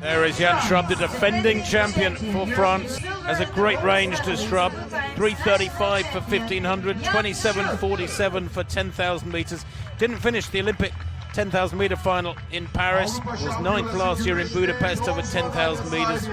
There is Jan Schrub, the defending champion for France. Has a great range to Schrub. 3:35 for 1500, 27:47 for 10,000 metres. Didn't finish the Olympic 10,000 metre final in Paris. Was 9th last year in Budapest over 10,000 metres.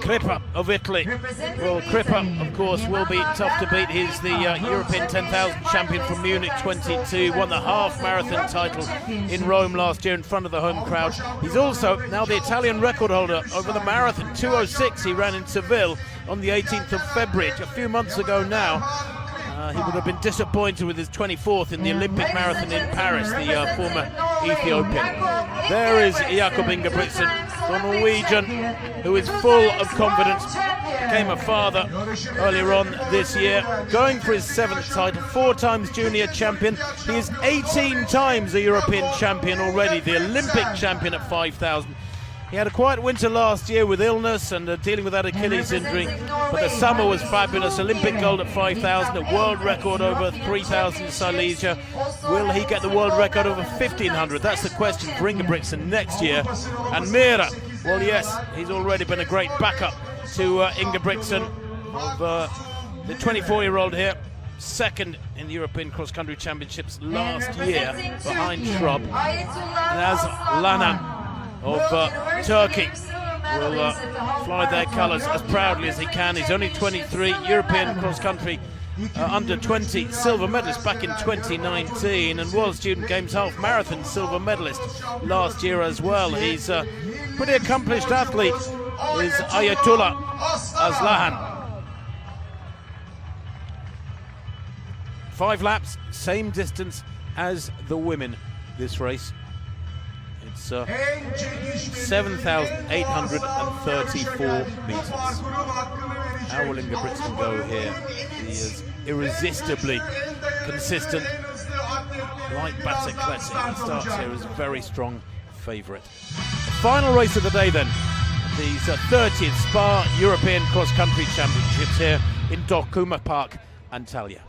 Crippa of Italy. Well, Crippa, of course, will be tough to beat. He's the European 10,000 champion from Munich 22. Won the half marathon title in Rome last year in front of the home crowd. He's also now the Italian record holder over the marathon. 2:06 he ran in Seville on the 18th of February, a few months ago now. He would have been disappointed with his 24th in the Olympic marathon in Paris, the former Ethiopian. There is Jakob Ingebrigtsen, the Norwegian, who is full of confidence. Became a father earlier on this year, going for his 7th title, 4 times junior champion. He is 18 times a European champion already, the Olympic champion at 5,000. He had a quiet winter last year with illness and dealing with that Achilles injury, but the summer was fabulous. Olympic gold at 5,000, a world record over 3,000 in Silesia. Will he get the world record over 1,500? That's the question for Ingebrigtsen next year. And Mira, well, yes, he's already been a great backup to Ingebrigtsen, of the 24-year-old here. 2nd in the European cross-country championships last year behind Schrub. And as Lana of Turkey will fly their colours as proudly as he can. He's only 23, European cross-country under 20 silver medalist back in 2019, and World Student Games half marathon silver medalist last year as well. He's a pretty accomplished athlete, is Ayatollah Azlahan. 5 laps, same distance as the women this race. It's 7,834 metres. How will Ingebrigtsen go here? He is irresistibly consistent, like Biciclette. He starts here as a very strong favourite. The final race of the day then, these 30th Spa European Cross Country Championships here in Dokuma Park, Antalya.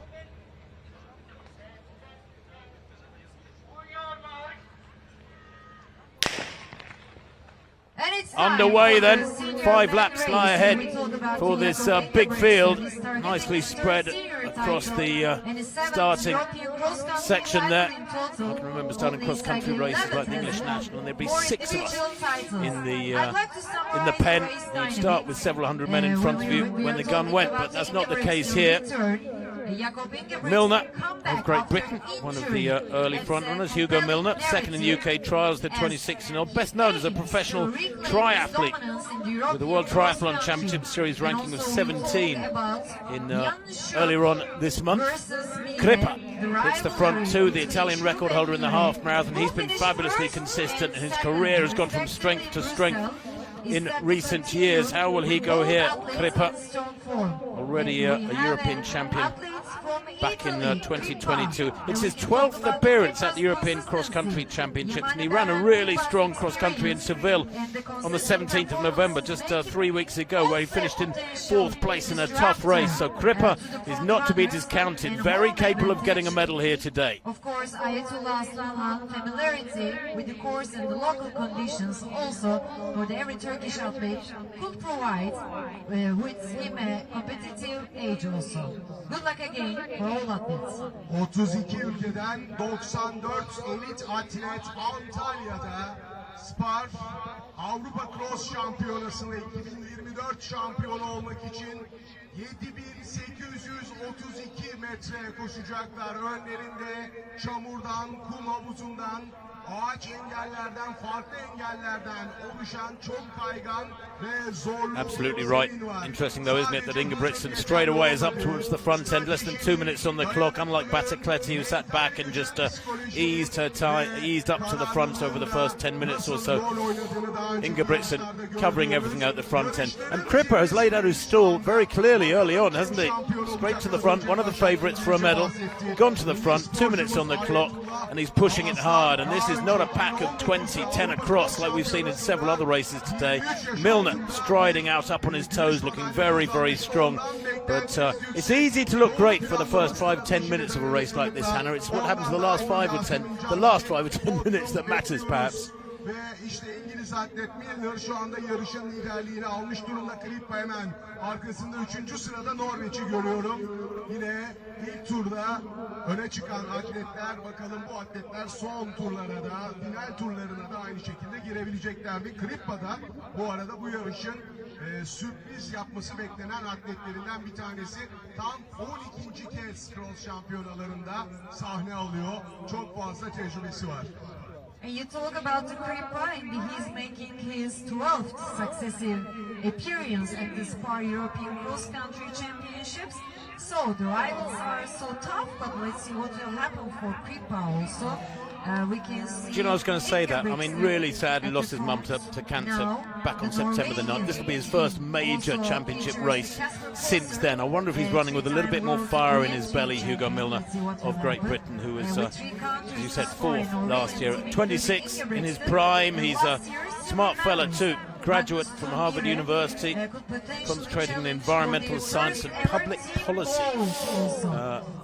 Underway then, 5 laps lie ahead for this big field, nicely spread across the starting section there. I can remember starting cross-country races like the English National, and there'd be 6 of us in the pen. You'd start with several hundred men in front of you when the gun went, but that's not the case here. Milner of Great Britain, one of the early frontrunners. Hugo Milner, 2nd in the UK trials, the 26-year-old, best known as a professional triathlete with the World Triathlon Championship Series ranking of 17 in earlier on this month. Crippa hits the front 2, the Italian record holder in the half marathon. He's been fabulously consistent, and his career has gone from strength to strength in recent years. How will he go here? Crippa, already a European champion back in 2022. It's his 12th appearance at the European Cross-Country Championships, and he ran a really strong cross-country in Seville on the 17th of November, just 3 weeks ago, where he finished in 4th place in a tough race. So Crippa is not to be discounted, very capable of getting a medal here today. Of course, Ayatollah Azlahan's familiarity with the course and the local conditions also for every Turkish athlete could provide with him a competitive edge also. Good luck again for all athletes. 32 ülkeden 94 elit atlet Antalya'da Spar Avrupa Cross Şampiyonası'nda 2024 şampiyonu olmak için 7.832 metre koşacaklar. Önlerinde çamurdan, kum havuzundan, ağaç engellerden, farklı engellerden oluşan çok kaygan ve zorlu. Absolutely right. Interesting though, isn't it, that Ingebrigtsen straight away is up towards the front end, less than 2 minutes on the clock, unlike Biciclette, who sat back and just eased up to the front over the first 10 minutes or so. Ingebrigtsen covering everything out the front end. And Crippa has laid out his stall very clearly early on, hasn't he? Straight to the front, one of the favourites for a medal, gone to the front, 2 minutes on the clock, and he's pushing it hard. And this is not a pack of 20, 10 across like we've seen in several other races today. Milner striding out up on his toes, looking very, very strong. But it's easy to look great for the first 5-10 minutes of a race like this, Hannah. It's what happens in the last 5 or 10 minutes that matters, perhaps. Ve işte İngiliz atlet Milner şu anda yarışın liderliğini almış durumda. Krippa hemen arkasında 3. sırada Norveç'i görüyorum. Yine ilk turda öne çıkan atletler, bakalım bu atletler son turlara da, final turlarına da aynı şekilde girebilecekler mi? Krippa da bu arada bu yarışın sürpriz yapması beklenen atletlerinden bir tanesi. Tam 12. kez cross şampiyonalarında sahne alıyor. Çok fazla tecrübesi var. And you talk about the Krippa, and he's making his 12th successive appearance at the Spar European Cross Country Championships. So the rivals are so tough, but let's see what will happen for Krippa also. We can see. Do you know, I was going to say that. I mean, really sad he lost his mum to cancer back on September the 9th. This will be his first major championship race since then. I wonder if he's running with a little bit more fire in his belly, Hugo Milner of Great Britain, who was, as you said, 4th last year. At 26, in his prime, he's a smart fella too. Graduate from Harvard University, concentrating in environmental science and public policy.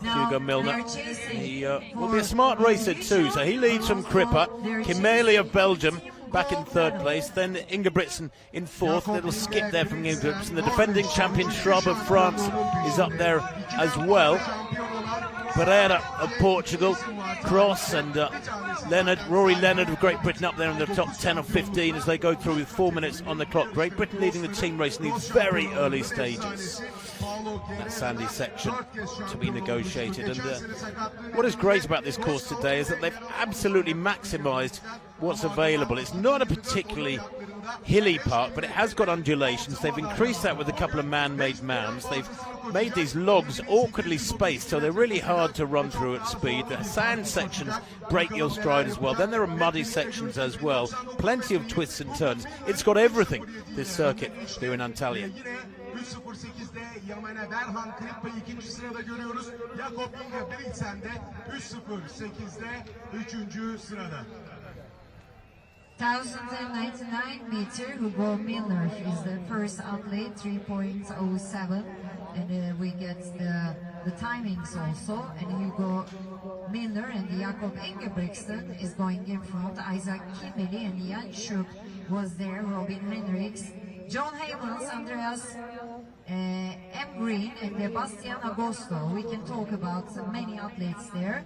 Hugo Milner. He will be a smart racer too, so he leads from Krippa. Kimeli of Belgium back in 3rd place, then Ingebrigtsen in 4th. Little skip there from Ingebrigtsen. The defending champion Schraub of France is up there as well. Pereira of Portugal, Cross, and Rory Leonard of Great Britain up there in the top 10 or 15 as they go through with 4 minutes on the clock. Great Britain leading the team race in these very early stages. That sandy section to be negotiated. And what is great about this course today is that they've absolutely maximised what's available. It's not a particularly hilly park, but it has got undulations. They've increased that with a couple of man-made mounds. They've made these logs awkwardly spaced, so they're really hard to run through at speed. The sand sections break your stride as well. Then there are muddy sections as well. Plenty of twists and turns. It's got everything, this circuit here in Antalya. 3.08'de Yamane Berhan Krippa 2. sırada görüyoruz. Jakob Ingebrigtsen de 3.08'de 3. sırada. 1099 meter, Hugo Milner is the first athlete, 3.07, and we get the timings also, and Hugo Milner and Jakob Ingebrigtsen is going in front. Isaac Kimeli and Jan Schuk was there, Robin Hendricks, John Havens, Andreas M. Green and Bastian Agosto. We can talk about many athletes there.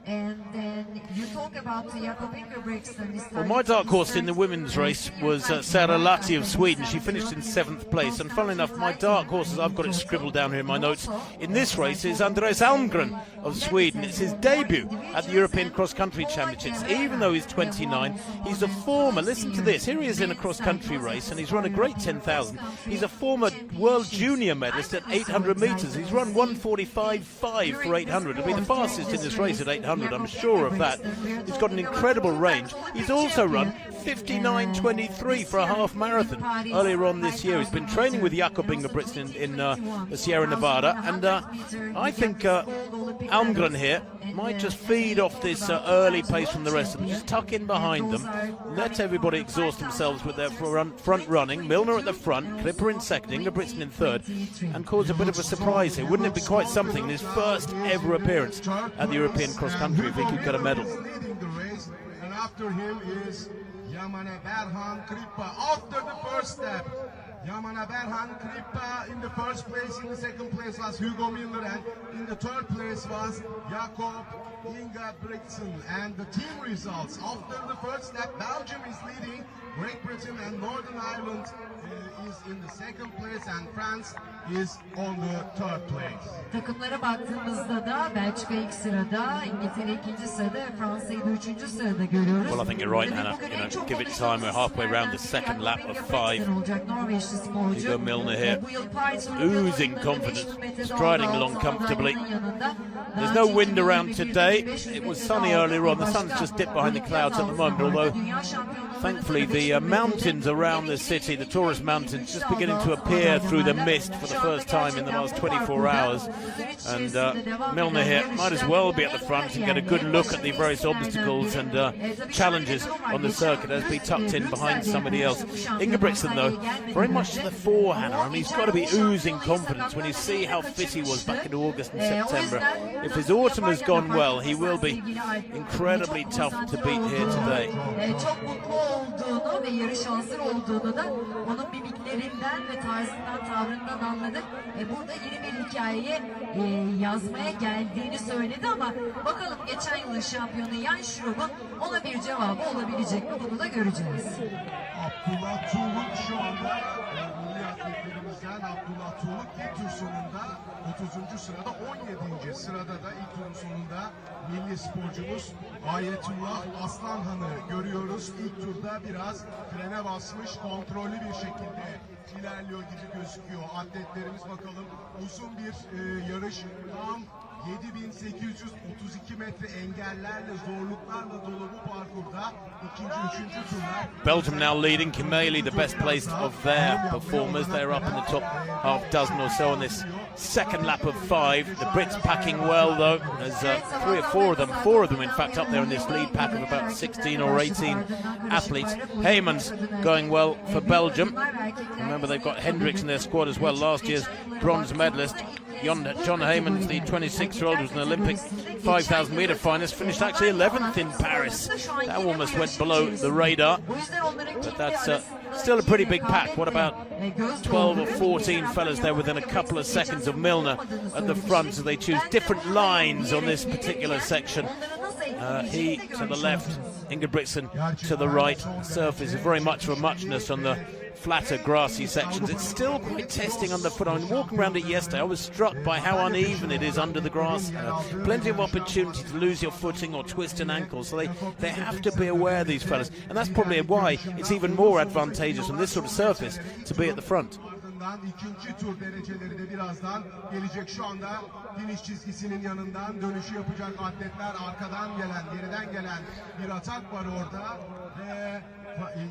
And then you talk about Jakob Ingebrigtsen. Well, my dark horse in the women's race was Sara Lahti of Sweden. She finished in 7th place. And funnily enough, my dark horses, I've got it scribbled down here in my notes, in this race is Andreas Almgren of Sweden. It's his debut at the European Cross Country Championships. Even though he's 29, he's a former, listen to this, here he is in a cross country race and he's run a great 10,000. He's a former world junior medalist at 800 metres. He's run 1:45.5 for 800. He'll be the fastest in this race at 800. I'm sure of that. He's got an incredible range. He's also run 59.23 for a half marathon earlier on this year. He's been training with Jakob Ingebrigtsen in the Sierra Nevada, and I think Almgren here might just feed off this early pace from the rest of them. Just tuck in behind them, let everybody exhaust themselves with their front running. Milner at the front, Krippa in 2nd, Ingebrigtsen in 3rd, and cause a bit of a surprise here. Wouldn't it be quite something in his first ever appearance at the European Cross Country if he could get a medal? And after him is Yamane Berhan Krippa after the first step. Yamane Berhan Krippa in the first place. In the second place was Hugo Milner, and in the 3rd place was Jakob Ingebrigtsen. And the team results after the first step, Belgium is leading, Great Britain and Northern Ireland is in the 2nd place, and France is on the 3rd place. Takımlara baktığımızda da Belçika ilk sırada, İngiltere 2. sırada, Fransa'yı da 3. sırada görüyoruz. Well, I think you're right, Hannah. You know, give it time. We're halfway around the 2nd lap of 5. Hugo Milner here, oozing confidence, striding along comfortably. There's no wind around today. It was sunny earlier on. The sun's just dipped behind the clouds at the moment, although thankfully the mountains around the city, the tourist mountains, just beginning to appear through the mist for the first time in the last 24 hours. And Milner here might as well be at the front and get a good look at the various obstacles and challenges on the circuit as be tucked in behind somebody else. Ingebrigtsen, though, very much to the fore, Hannah. I mean, he's got to be oozing confidence when you see how fit he was back in August and September. if his autumn has gone well, he will be incredibly tough to beat here today. Çok mutlu olduğunu ve yarışa hazır olduğunu da onun mimiklerinden ve tarzından, tavrından anladık. Burada yeni bir hikayeyi yazmaya geldiğini söyledi ama bakalım geçen yılın şampiyonu Jan Schroeb'un ona bir cevabı olabilecek mi, bunu da göreceğiz. Abdullah Tuğluk şu anda milli atletlerimizden Abdullah Tuğluk ilk tur sonunda 30. sırada, 17. sırada da ilk turun sonunda milli sporcumuz Ayetullah Aslanhan'ı görüyoruz. İlk turda biraz frene basmış, kontrollü bir şekilde ilerliyor gibi gözüküyor. Atletlerimiz bakalım uzun bir yarış, tam 7832 metre engellerle, zorluklarla dolu bu parkurda ikinci, üçüncü turlar. Belgium now leading. Kimeli, the best placed of their performers. They're up in the top half dozen or so on this second lap of 5. The Brits packing well though. There's 3 or 4 of them, 4 of them in fact up there in this lead pack of about 16 or 18 athletes. Heyman's going well for Belgium. Remember they've got Hendricks in their squad as well, last year's bronze medalist. John Heyman, the 26-year-old, was an Olympic 5,000 metre finalist, finished actually 11th in Paris. That almost went below the radar, but that's still a pretty big pack. What about 12 or 14 fellas there within a couple of seconds of Milner at the front, so they choose different lines on this particular section. He to the left, Ingebrigtsen to the right. Surface is very much of a muchness on the flatter grassy sections. It's still quite testing underfoot. I mean, walking around it yesterday, I was struck by how uneven it is under the grass. Plenty of opportunity to lose your footing or twist an ankle, so they have to be aware, these fellas, and that's probably why it's even more advantageous on this sort of surface to be at the front. İkinci tur dereceleri de birazdan gelecek. Şu anda finish çizgisinin yanından dönüşü yapacak atletler, arkadan gelen, geriden gelen bir atak var orada ve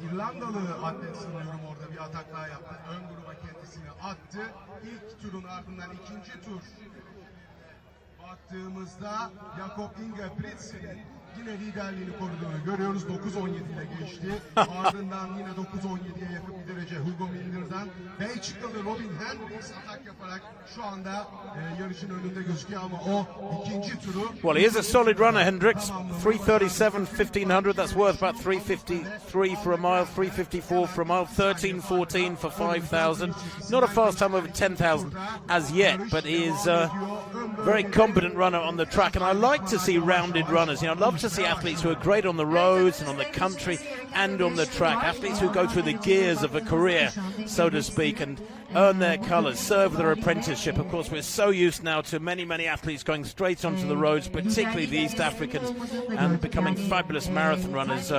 İrlandalı atlet sanıyorum orada bir atak daha yaptı. Ön gruba kendisini attı. İlk turun ardından ikinci tur baktığımızda Jakob Ingebrigtsen'in yine liderliğini koruduğunu görüyoruz. 9.17 ile geçti. Ardından yine 9.17'ye yakın bir derece Hugo Miller'dan. Belçikalı Robin Hendricks atak yaparak şu anda yarışın önünde gözüküyor ama o ikinci turu... Well, he is a solid runner, Hendricks. 3:37, 1500. That's worth about 3:53 for a mile, 3:54 for a mile, 13:14 for 5,000. Not a fast time over 10,000 as yet, but he is a very competent runner on the track, and I like to see rounded runners. You know, I love to see athletes who are great on the roads and on the country and on the track, athletes who go through the gears of a career, so to speak, and earn their colours, serve their apprenticeship. Of course, we're so used now to many athletes going straight onto the roads, particularly the East Africans, and becoming fabulous marathon runners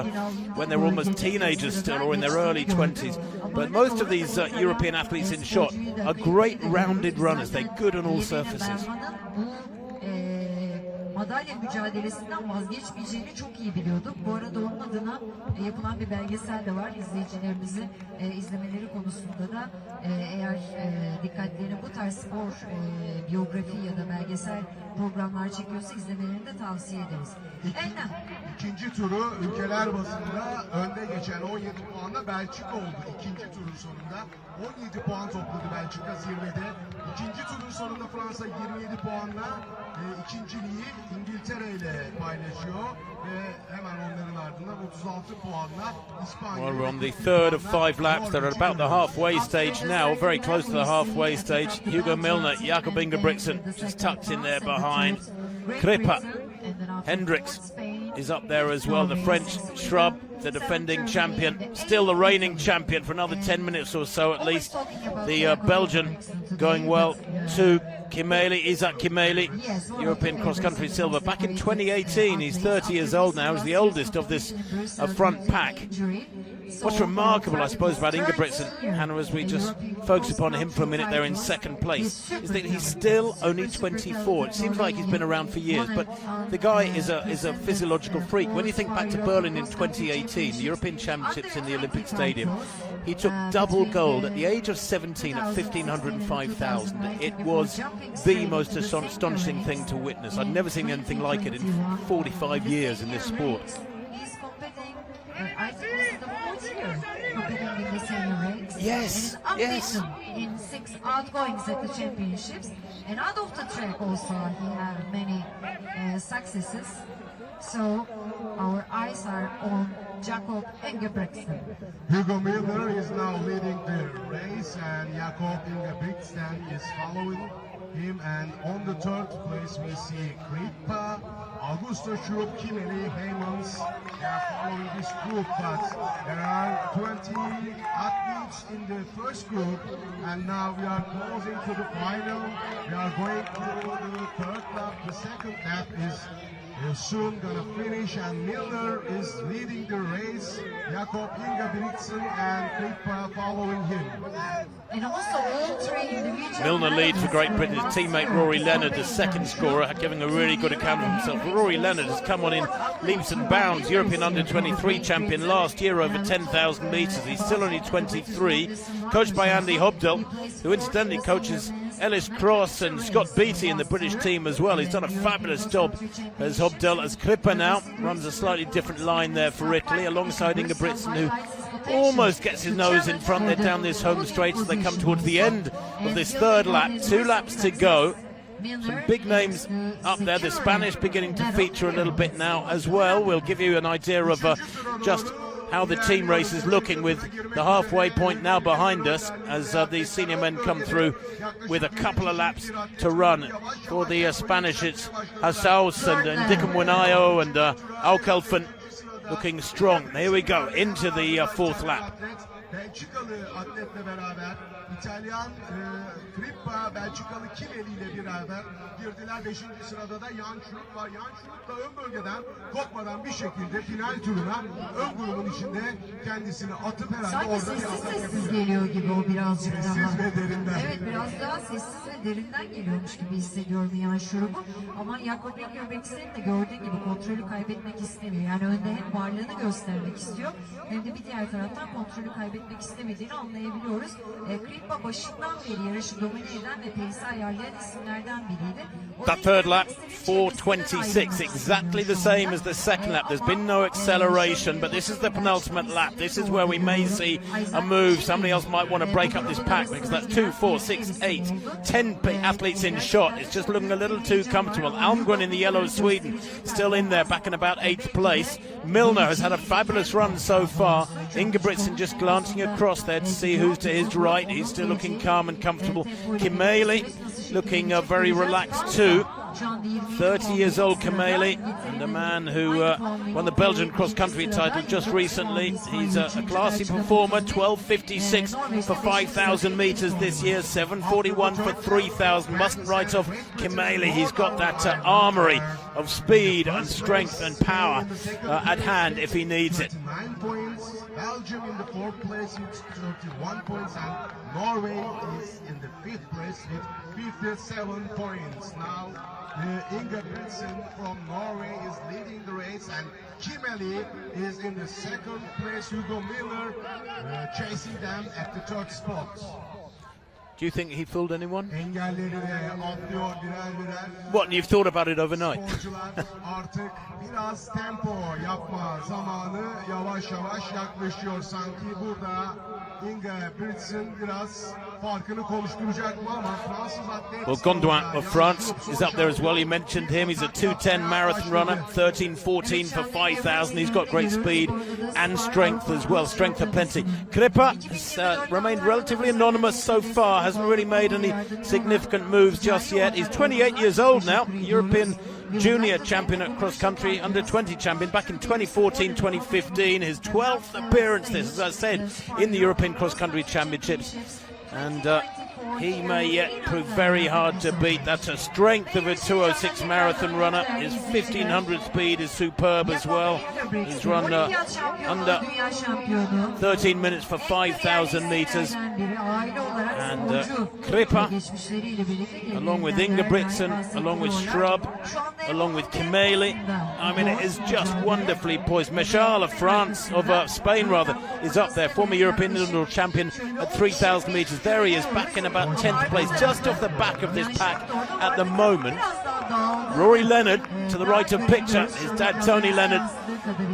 when they're almost teenagers still or in their early 20s. But most of these European athletes in shot are great rounded runners. They're good on all surfaces. Madalya mücadelesinden vazgeçmeyeceğini çok iyi biliyorduk. Bu arada onun adına yapılan bir belgesel de var. İzleyicilerimizin izlemeleri konusunda da eğer dikkatlerini bu tarz spor biyografi ya da belgesel programlar çekiyorsa izlemelerini de tavsiye ederiz. İkinci turu ülkeler bazında önde geçen 17 puanla Belçika oldu. İkinci turun sonunda 17 puan topladı Belçika zirvede. İkinci turun sonunda Fransa 27 puanla ikinciliği İngiltere ile paylaşıyor ve hemen onların ardından 36 puanla İspanya. Well, we're on the third of 5 laps. They're at about the halfway stage now, very close to the halfway stage. Hugo Milner, Jakob Ingebrigtsen just tucked in there behind. Kripa, Hendricks is up there as well. The French Shrub, the defending champion, still the reigning champion for another 10 minutes or so at least. The Belgian going well too. Isaac Kimeli, European cross-country silver. Back in 2018, he's 30 years old now. He's the oldest of this front pack. What's remarkable, I suppose, about Ingebrigtsen, Hannah, as we just focus upon him for a minute there in second place, is that he's still only 24. It seems like he's been around for years, but the guy is a physiological freak. When you think back to Berlin in 2018, the European Championships in the Olympic Stadium, he took double gold at the age of 17 at 1,500 and 5,000. It was the most astonishing thing to witness. I'd never seen anything like it in 45 years in this sport. Yes, and is yes. unbeaten in 6 outgoings at the championships. And out of the track also he had many successes. So our eyes are on Jakob Ingebrigtsen. Hugo Miller is now leading the race and Jakob Ingebrigtsen is following him, and on the 3rd place we see Kripa, Augusto Schrupp, Kimeli, Heymans. They are following this group, but there are 20 athletes in the first group, and now we are closing to the final. We are going to the 3rd lap. The 2nd lap is soon gonna finish, and Milner is leading the race. Jakob Ingebrigtsen and Kripa following him. And also all 3 individual Milner leads for Great Britain. His teammate Rory Leonard, the 2nd scorer, giving a really good account of himself. Rory Leonard has come on in leaps and bounds. European Under-23 champion last year over 10,000 metres. He's still only 23. Coached by Andy Hobdell, who incidentally coaches Ellis Cross and Scott Beattie in the British team as well. He's done a fabulous job as Hobdell. As Kripa now runs a slightly different line there for Italy, alongside Ingebrigtsen, who almost gets his nose in front. They're down this home straight as they come towards the end of this 3rd lap. 2 laps to go. Some big names up there. The Spanish beginning to feature a little bit now as well. We'll give you an idea of just how the team race is looking, with the halfway point now behind us as these senior men come through with a couple of laps to run. For the Spanish, it's Hasaus and Dickham Winayo and Alkelfen looking strong. Here we go into the 4th lap. Belçikalı atletle beraber İtalyan Kripa, Belçikalı Kimeli ile beraber girdiler. 5. sırada da Jan Schrupp var. Jan Schrupp da ön bölgeden kopmadan bir şekilde final turuna ön grubun içinde kendisini atıp herhalde sanki orada sessiz geliyor gibi o birazcık daha. Sessiz ve derinden. Evet, biraz daha sessiz ve derinden geliyormuş gibi hissediyorum Jan Schrupp'u. Ama Jakob Ingebrigtsen'in de gördüğün gibi kontrolü kaybetmek istemiyor. Yani önde hem varlığını göstermek istiyor hem de bir diğer taraftan kontrolü kaybetmek istemediğini anlayabiliyoruz. Kripa başından beri yarışı domine eden ve pace'i ayarlayan isimlerden biriydi. That 3rd lap, 4:26, exactly the same as the 2nd lap. There's been no acceleration, but this is the penultimate lap. This is where we may see a move. Somebody else might want to break up this pack, because that's 2, 4, 6, 8, 10 athletes in shot. It's just looking a little too comfortable. Almgren in the yellow Sweden still in there, back in about 8th place. Milner has had a fabulous run so far. Ingebrigtsen just glancing across there to see who's to his right. He's still looking calm and comfortable. Kimeli looking very relaxed too. 30 years old Kimeli, and a man who won the Belgian cross-country title just recently. He's a classy performer. 12:56 for 5,000 metres this year, 7:41 for 3,000. Mustn't write off Kimeli. He's got that armoury of speed and strength and power at hand if he needs it. 9 points. Belgium in the 4th place with 31 points, and Norway is in the 5th place with 57 points. Now Ingebrigtsen from Norway is leading the race, and Kimeli is in the 2nd place. Hugo Miller chasing them at the 3rd spot. Do you think he fooled anyone? Engelleri de atlıyor birer birer. What, you've thought about it overnight? Sporcular artık biraz tempo yapma zamanı yavaş yavaş yaklaşıyor. Sanki burada Ingebrigtsen biraz farkını konuşturacak mı ama Fransız atlet... Well, Gondouin of France is up there as well. You mentioned him. He's a 2:10 marathon runner, 13:14 for 5,000. He's got great speed and strength as well. Strength aplenty. Kripa has remained relatively anonymous so far. Hasn't really made any significant moves just yet. He's 28 years old now. European junior champion at cross country, under 20 champion back in 2014-2015. His 12th appearance, this, as I said, in the European cross country championships. And he may yet prove very hard to beat. That's a strength of a 2:06 marathon runner. His 1500 speed is superb as well. He's run under 13 minutes for 5,000 metres. And Kripa, along with Ingebrigtsen, along with Schrupp, along with Kimeli, I mean, it is just wonderfully poised. Mechal of France, of Spain rather, is up there, former European indoor champion at 3,000 metres. There he is, back in about 10th place, just off the back of this pack at the moment. Rory Leonard, to the right of picture, his dad Tony Leonard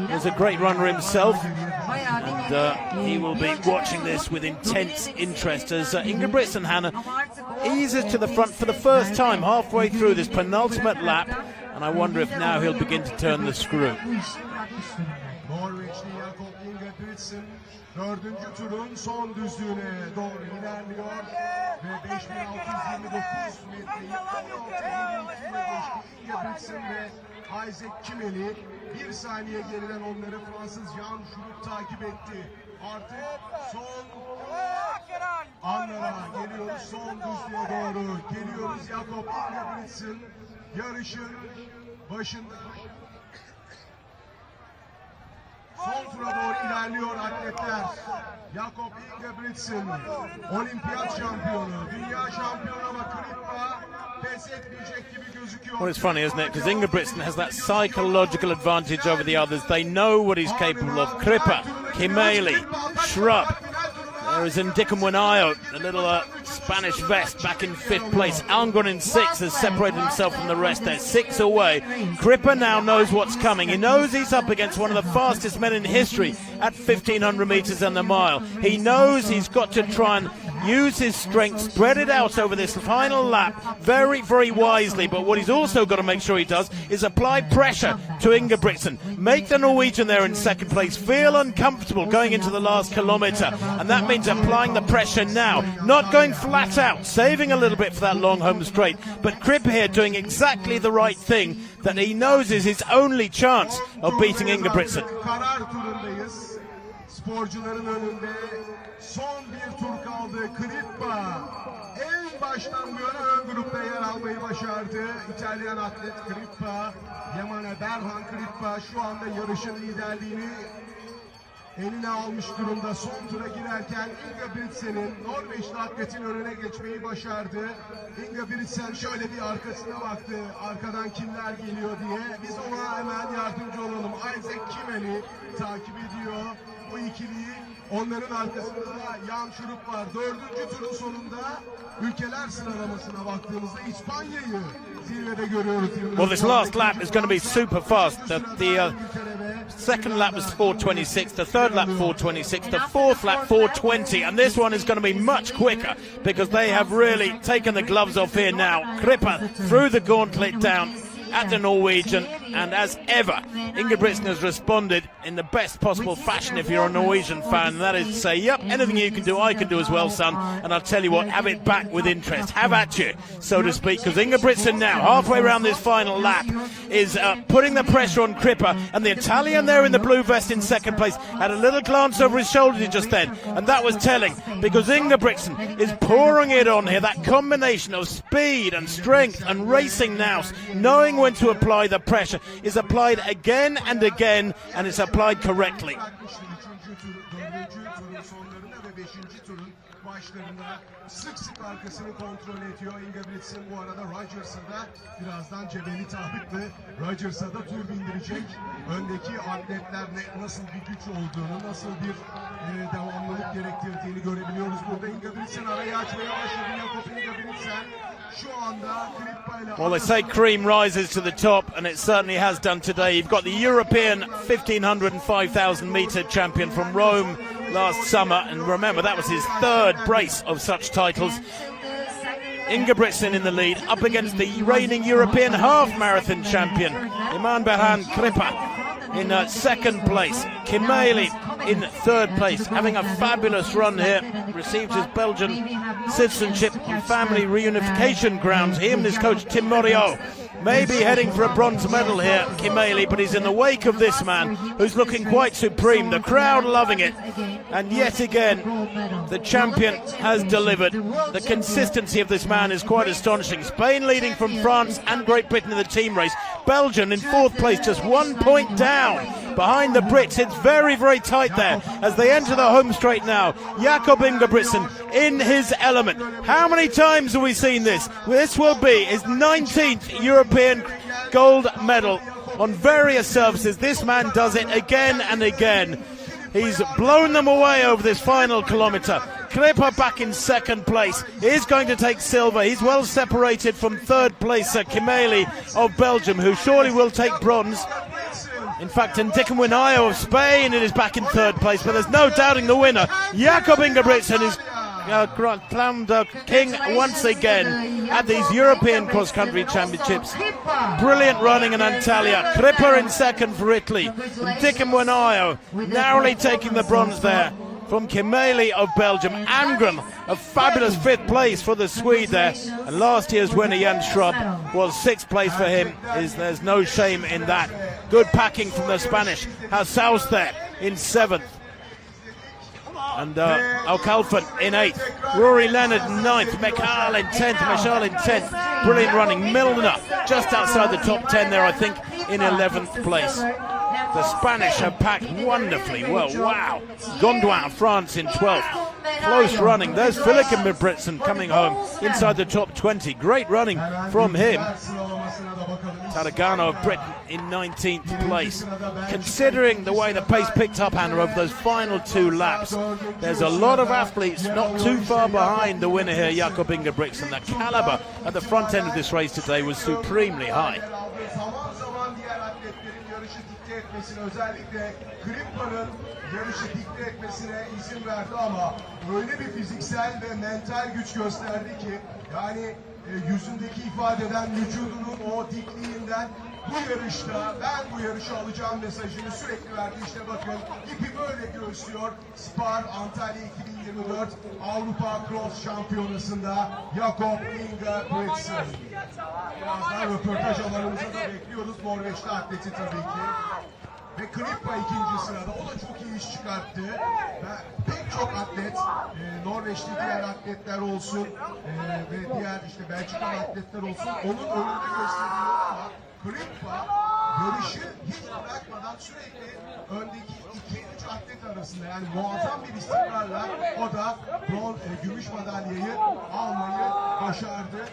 was a great runner himself, and he will be watching this with intense interest as Ingebrigtsen, Hannah, eases to the front for the first time halfway through this penultimate lap, and I wonder if now he'll begin to turn the screw. Norveçli Jakob Ingebrigtsen 4. turun son düzlüğüne doğru ilerliyor ve 5629 metreyi 16.22'ye geçti. Ingebrigtsen ve Isaac Kimeli 1 saniye geriden onları Fransız Jan Schrupp takip etti. Artık son anlara geliyoruz, son düzlüğe doğru geliyoruz. Jakob Ingebrigtsen yarışın başında. Son tura doğru ilerliyor atletler. Jakob Ingebrigtsen, olimpiyat şampiyonu, dünya şampiyonu ama Krippa pes etmeyecek gibi gözüküyor. Well, it's funny, isn't it? Because Ingebrigtsen has that psychological advantage over the others. They know what he's capable of. Krippa, Kimeli, Schrupp. There is Ndikum Wanayo, the little Spanish vest, back in 5th place. Almgren in 6th has separated himself from the rest. They're 6 away. Krippa now knows what's coming. He knows he's up against one of the fastest men in history at 1,500 metres and the mile. He knows he's got to try and use his strength, spread it out over this final lap very, very wisely. But what he's also got to make sure he does is apply pressure to Ingebrigtsen. Make the Norwegian there in 2nd place feel uncomfortable going into the last kilometre. And that means applying the pressure now, not going flat out, saving a little bit for that long home straight. But Krippa here doing exactly the right thing that he knows is his only chance of beating Ingebrigtsen. Karar turundayız. Sporcuların önünde son bir tur kaldı. Krippa en baştan bu yana ön grupta yer almayı başardı. İtalyan atlet Krippa, Yamane Berhan Krippa şu anda yarışın liderliğini eline almış durumda. Son tura girerken Ingebrigtsen'in Norveçli atletin önüne geçmeyi başardı. Ingebrigtsen şöyle bir arkasına baktı. Arkadan kimler geliyor diye. Biz ona hemen yardımcı olalım. Isaac Kimeli takip ediyor. Bu ikiliyi, onların arkasında da Jan Schrupp var. 4. turun sonunda ülkeler sıralamasına baktığımızda İspanya'yı zirvede görüyoruz. Well, this last lap is going to be super fast. The second lap was 4:26, the third lap 4:26, the fourth lap 4:20, and this one is going to be much quicker because they have really taken the gloves off here now. Krippa threw the gauntlet down at the Norwegian, and as ever, Ingebrigtsen has responded in the best possible fashion if you're a Norwegian fan, and that is to say, yep, anything you can do, I can do as well, son, and I'll tell you what, have it back with interest, have at you, so to speak, because Ingebrigtsen now, halfway around this final lap, is putting the pressure on Krippa, and the Italian there in the blue vest in 2nd place had a little glance over his shoulder just then, and that was telling, because Ingebrigtsen is pouring it on here, that combination of speed and strength and racing nous, knowing when to apply the pressure, is applied again and again, and it's applied correctly. Sık sık arkasını kontrol ediyor. Ingebrigtsen bu arada Rogers'a da birazdan cebeli tabipli. Rogers'a da tur bindirecek. Öndeki atletler nasıl bir güç olduğunu, nasıl bir devamlılık gerektirdiğini görebiliyoruz. Burada Ingebrigtsen arayı açmaya başladı. Jakob Ingebrigtsen şu anda Krippa ile... Well, they say cream rises to the top, and it certainly has done today. You've got the European 1,500 and 5,000 metre champion from Rome last summer, and remember that was his 3rd brace of such titles. Ingebrigtsen in the lead, up against the reigning European half-marathon champion, Iman Berhan Krippa, in 2nd place. Kimeli in 3rd place, having a fabulous run here, received his Belgian citizenship on family reunification grounds. He and his coach Tim Moriot may be heading for a bronze medal here, Kimeli, but he's in the wake of this man who's looking quite supreme, the crowd loving it, and yet again the champion has delivered. The consistency of this man is quite astonishing. Spain leading from France and Great Britain in the team race. Belgium in 4th place, just 1 point down behind the Brits. It's very, very tight there as they enter the home straight now. Jakob Ingebrigtsen in his element. How many times have we seen this? This will be his 19th European gold medal on various surfaces. This man does it again and again. He's blown them away over this final kilometre. Kripper back in second place. He's going to take silver. He's well separated from third place, Kimeli of Belgium, who surely will take bronze. In fact, Ndickamwinayo of Spain is back in third place, but there's no doubting the winner. Jakob Ingebrigtsen is crowned king once again at these European cross-country championships. Brilliant running in Antalya. Kripper in second for Italy. Ndickamwinayo narrowly taking the bronze there from Kimeli of Belgium. Angren, a fabulous fifth place for the Swede there. And last year's winner, Jan Schrubb, was sixth place for him. There's no shame in that. Good packing from the Spanish. Hasaus there in seventh. And Alcalfan in eighth. Rory Leonard in ninth. Michal in 10th. Michal in 10th. Brilliant running. Milner just outside the top 10 there, I think, in 11th place. The Spanish have packed wonderfully well. Wow. Gondouin, France in 12th. Close running. There's Philipp Ingebrigtsen coming home inside the top 20. Great running from him. Taragano of Britain in 19th place. Considering the way the pace picked up, Hannah, over those final two laps, there's a lot of athletes not too far behind the winner here, Jakob Ingebrigtsen. The caliber at the front end of this race today was supremely high. Özellikle Kripper'ın yarışı dikte etmesine izin verdi ama öyle bir fiziksel ve mental güç gösterdi ki yani yüzündeki ifadeden, vücudunun o dikliğinden bu yarışta ben bu yarışı alacağım mesajını sürekli verdi. İşte bakın ipi böyle göğüslüyor. Spar Antalya 2024 Avrupa Cross Şampiyonası'nda Jakob Ingebrigtsen. Birazdan röportaj alanımıza da bekliyoruz. Norveçli atleti tabii ki. Ve Krippa ikinci sırada. O da çok iyi iş çıkarttı. Pek çok atlet, Norveçli diğer atletler olsun ve diğer işte Belçikalı atletler olsun onun önünde gösteriyor ama Krippa yarışı hiç bırakmadan sürekli öndeki 2-3 atlet arasında yani muazzam bir istikrarla o da gümüş madalyayı almayı başardı.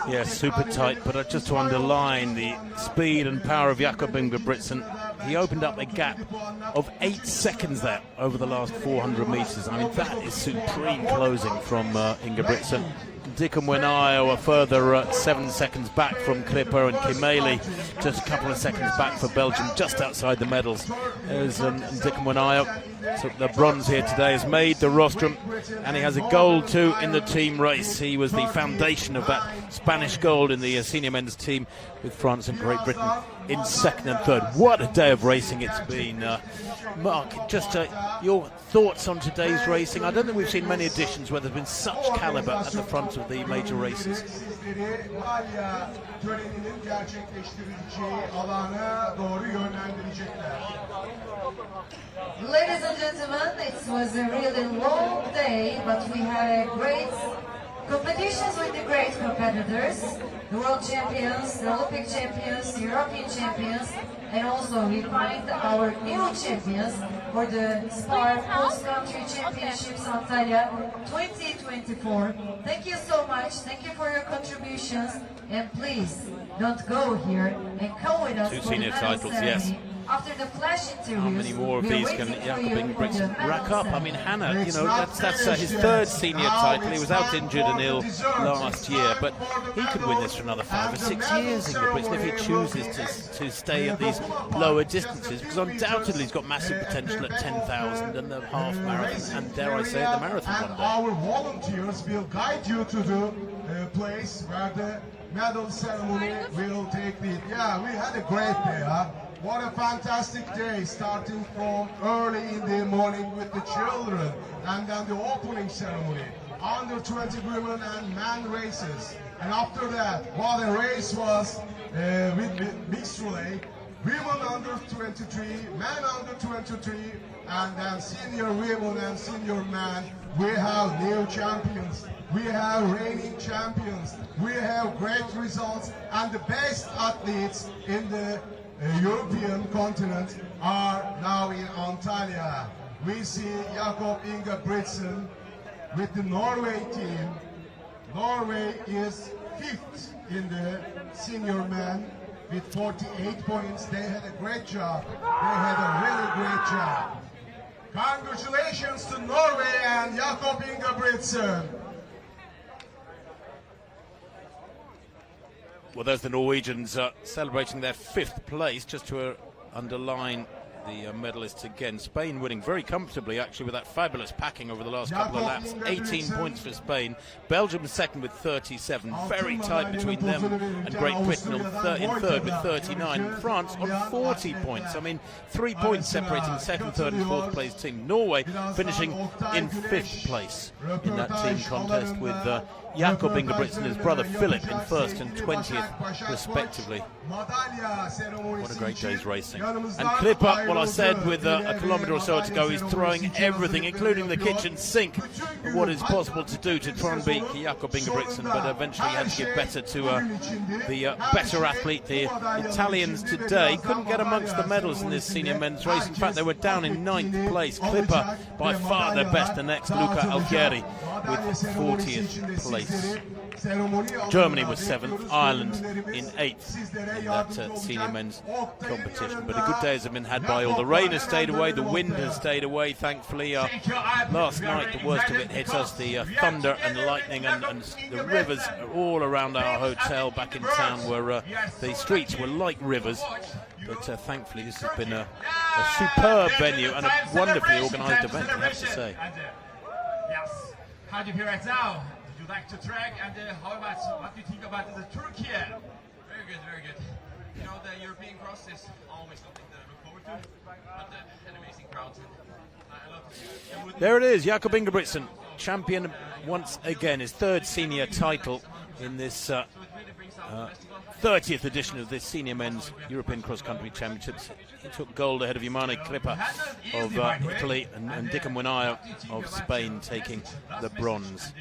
Yes, super tight, but just to underline the speed and power of Jakob Ingebrigtsen, he opened up a gap of 8 seconds there over the last 400 meters. I mean, that is supreme closing from Ingebrigtsen. Ndickamwinayo a further 7 seconds back from Kripper, and Kimeli just a couple of seconds back for Belgium, just outside the medals. There's Ndickamwinayo. Took the bronze here today, has made the rostrum, and he has a gold too in the team race. He was the foundation of that Spanish gold in the senior men's team with France and Great Britain in second and third. What a day of racing it's been. Mark, just your thoughts on today's racing. I don't think we've seen many editions where there's been such caliber at the front of the major races. Ladies and gentlemen, it was a really long day, but we had a great competitions with the great competitors, the world champions, the Olympic champions, the European champions, and also we find our new champions for the Spar Cross-Country Championships Antalya 2024. Thank you so much. Thank you for your contributions, and please don't go here and come with us. 2 for senior the medal titles, ceremony. yes. After the flash interviews, How many more of these can Jakob Ingebrigtsen rack up? I mean, Hannah, you know, that's his third senior title. He was out injured and ill last year, but he could win this for another 5 or 6 years, Ingebrigtsen, if he chooses to stay at these lower distances, because undoubtedly he's got massive potential at 10,000 and the half marathon, and dare I say it, the marathon one day. Our volunteers will guide you to the place where the medal ceremony will take place. Yeah, we had a great day, huh? What a fantastic day, starting from early in the morning with the children, and then the opening ceremony, under 20 women and men races. And after that, what a race was with mixed relay, women under 23, men under 23, and then senior women and senior men. We have new champions, we have reigning champions, we have great results, and the best athletes in the European continent are now in Antalya. We see Jakob Ingebrigtsen with the Norway team. Norway is 5th in the senior men with 48 points. They had a great job. They had a really great job. Congratulations to Norway and Jakob Ingebrigtsen. Well, there's the Norwegians celebrating their 5th place, just to underline the medalists again. Spain winning very comfortably, actually, with that fabulous packing over the last couple of laps. 18 points for Spain. Belgium second with 37. Very tight between them and Great Britain in third with 39. France on 40 points. I mean, 3 points separating the second, third and fourth place team. Norway finishing in 5th place in that team contest with Jakob Ingebrigtsen and his brother Philip in 1st and 20th respectively. What a great day's racing. And Klipper, well, I said with a kilometre or so to go, he's throwing everything, including the kitchen sink, of what is possible to do to try and beat Jakob Ingebrigtsen, but eventually he had to give better to the better athlete. The Italians today couldn't get amongst the medals in this senior men's race. In fact, they were down in 9th place. Klipper, by far their best, the next Luca Alfieri with 40th place. Germany was 7th, Ireland in 8th in that senior men's competition. But a good day has been had by all. The rain has stayed away, the wind has stayed away, thankfully. Last night, the worst of it hit us, the thunder and lightning, and the rivers are all around our hotel back in town, where the streets were like rivers. But thankfully, this has been a superb venue and a wonderfully organised event, I have to say. Yes. How do you feel right now? Did you like the track, and what do you think about the Turkey? Very good, very good. You know, the European cross is always something that I look forward to, but an amazing crowd. I love it. There it is, Jakob Ingebrigtsen, champion once again, his 3rd senior title in this 30th edition of this senior men's European cross-country championships. He took gold ahead of Ioannis Klipper of Italy and Dickham Winaya of Spain taking the bronze.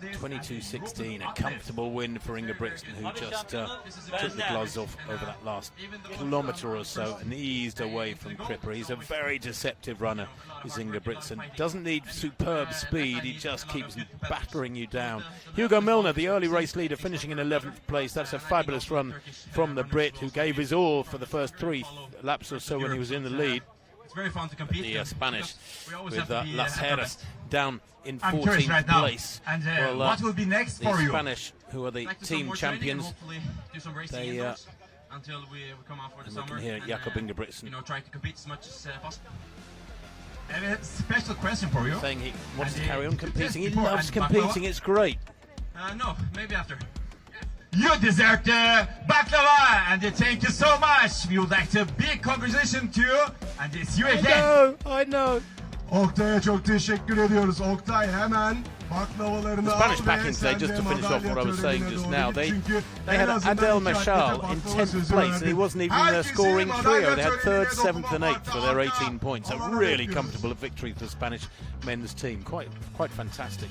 22.16, a comfortable win for Ingebrigtsen, who just took the gloves off over that last kilometre or so and eased away from Klipper. He's a very deceptive runner, is Ingebrigtsen. Doesn't need superb speed, he just keeps battering you down. Hugo Milner, the early race leader, finishing in 11th place. That's a fabulous run from the Brit, who gave his all for the first 3 laps or so when he was in the lead. It's very fun to compete. The Spanish with be, Las Heras down in 14th right place. And well, what will be next for you? The Spanish, who are the team champions, they until we come out for the looking summer. here at Jakob Ingebrigtsen. You know, try to compete as much as possible. I have a special question for you. Saying he wants to carry on competing. He loves competing. It's great. No, maybe after. You deserve the baklava, and thank you so much. We would like to big congratulations to you, and it's you again. I know. Oktay'a çok teşekkür ediyoruz. Oktay hemen baklavalarını The Spanish al backing ve today, sen just de to finish off what I was saying madalya just törenine now, doğru they git. Çünkü had en azından Adel iki Mashal atlete in baklava 10th sözü place, and he verdi. wasn't even in the Herkesin scoring trio. They had madalya 3rd, törenine 7th and 8th for their 18 dokunmakta points. A olana really bekliyoruz. comfortable victory for the Spanish men's team. Quite fantastic.